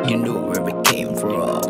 You know where we came from.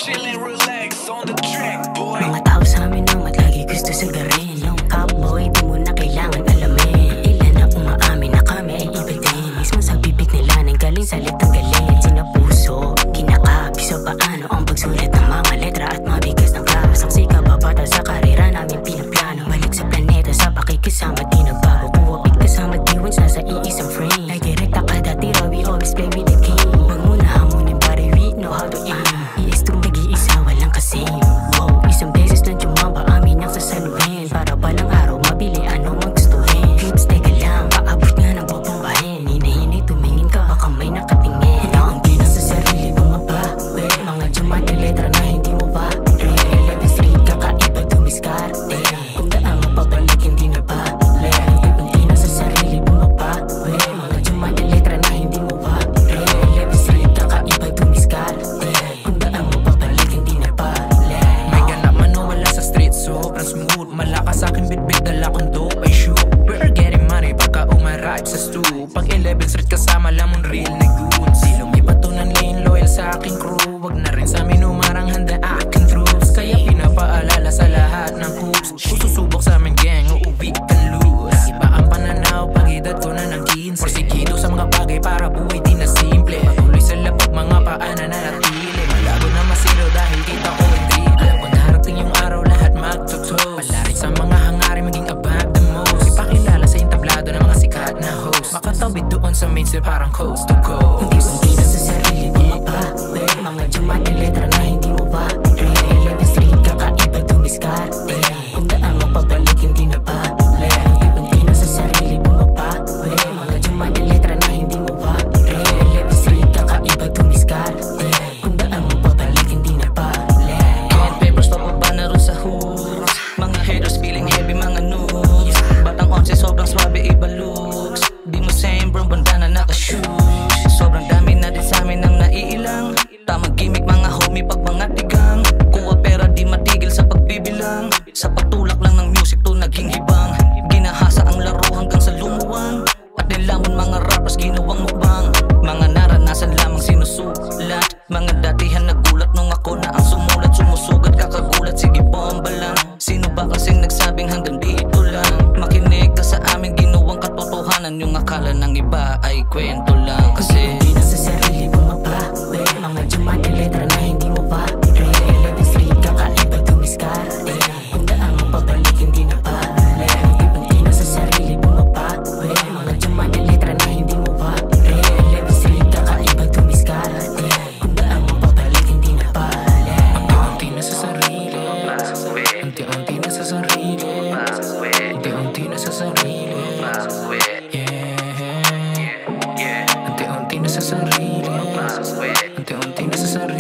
Chillin', relax on the track, boy. Mga tao sa amin naman lagi gusto sagarin. Yung cowboy, di mo na kailangan alamin. Ilan na umaamin na kami ay iba din. Mismo sa bibig nila nang galing salitang galit. Sinapuso, kinakapi sa paano ang pagsulit ng mga letra at mabigas ng class. Ang sikababata sa karera namin pinaplano. Balik sa planeta sa pakikisama di nagbago. Kuwapit kasama diwans nasa iisang frame. Nagdirekta ka dati raw, we always play with the king. Huwag mo na hamunin pare, we know how to aim. Iistong nag-iisa, walang kasing. Wow, isang beses lang tumamba amin ang sasalubin. Para palang araw mabili ano ang gustuhin. Clips, teka lang, paabot nga ng bobombahin. Hinahinay tumingin ka, baka may nakatingin. Naanggi na sa sarili bumabawi. Mga jumati letra na hindi mo ba Eleven street, kakaiba dumiskarte. Kung daan mo pabalik, hindi na balik. Unti na sa sarili bumabawi. Mga jumati letra na hindi mo ba Eleven street, kakaiba dumiskarte. Kung daan mo pabalik, hindi na balik. May ganap man o wala sa street, sobrang smooth. Malakas aking bitbit, dala kong dope ay shoot. We're getting money pagka umarrive sa stew. Pag 11th Street kasama lamon real na goon. Silong iba to ng lane, loyal sa aking crew. Wag na rin sa amin umarang handa aking troops. Kaya pinapaalala sa lahat ng coops. Kung susubok sa amin gang, uuwi ka loose. Iba ang pananaw pag edad ko na ng 15. Porsigido sa mga bagay para buhay di na simple. Patuloy sa labag mga paana na natili. Malabo na masiro dahil kita ko hindi. Alam ko darating yung araw lahat magtutos. Palarin sa mga hangarin maging above the most. Ipakilala sa entablado ng mga sikat na host. Makatawid doon sa mainstream parang coast to coast. Unti-unti na sa sarili bumabawi. Mga jumati letra na hindi mo ba Eleven street, kakaiba dumiskarte. Kung daan mo pabalik, hindi na balik. Unti-unti na sa sarili bumabawi. Mga jumati letra na hindi mo ba Eleven street, kakaiba dumiskarte. Kung daan mo pabalik, hindi na balik. Pen papers pababa na rin sa hooks. Mga haters feeling heavy, mga noobs. Batang 11 sobrang swabe, iba looks. Di mo same bro, banda na naka-shoes. Sobrang dami na din sa amin ang naiilang. Tamang gimmick mga homie pag mga tigang. Kuha pera di matigil sa pagbibilang. Sa pagtulak lang ng music to naging hibang. Ginahasa ang laro hanggang sa lumuwang. At nilamon mga rappers ginawang mukbang. Mga naranasan lamang sinusulat. Mga datihan nagulat nung ako na ang sumulat. Sumusugat kakagulat, sige bomba lang. Sino ba kasing nagsabing hanggang dito lang? Makinig ka sa amin, ginawang katotohanan. Yung akala ng iba ay kwento lang. Kasi Unti na sa sarili bumabawi. Mga jumati letra na hindi mo ba Eleven street, kakaiba dumiskarte. Kung daan mo pabalik, hindi na balik. Unti na sa sarili bumabawi. Mga jumati letra na hindi mo ba Eleven street, kakaiba dumiskarte. Kung daan mo pabalik, hindi na balik. Unti-unti na sa sarili. Unti-unti na sa sarili. Unti-unti na sa sarili. Yeah. Unti-unti na sa sarili. Unti-unti na sa sarili.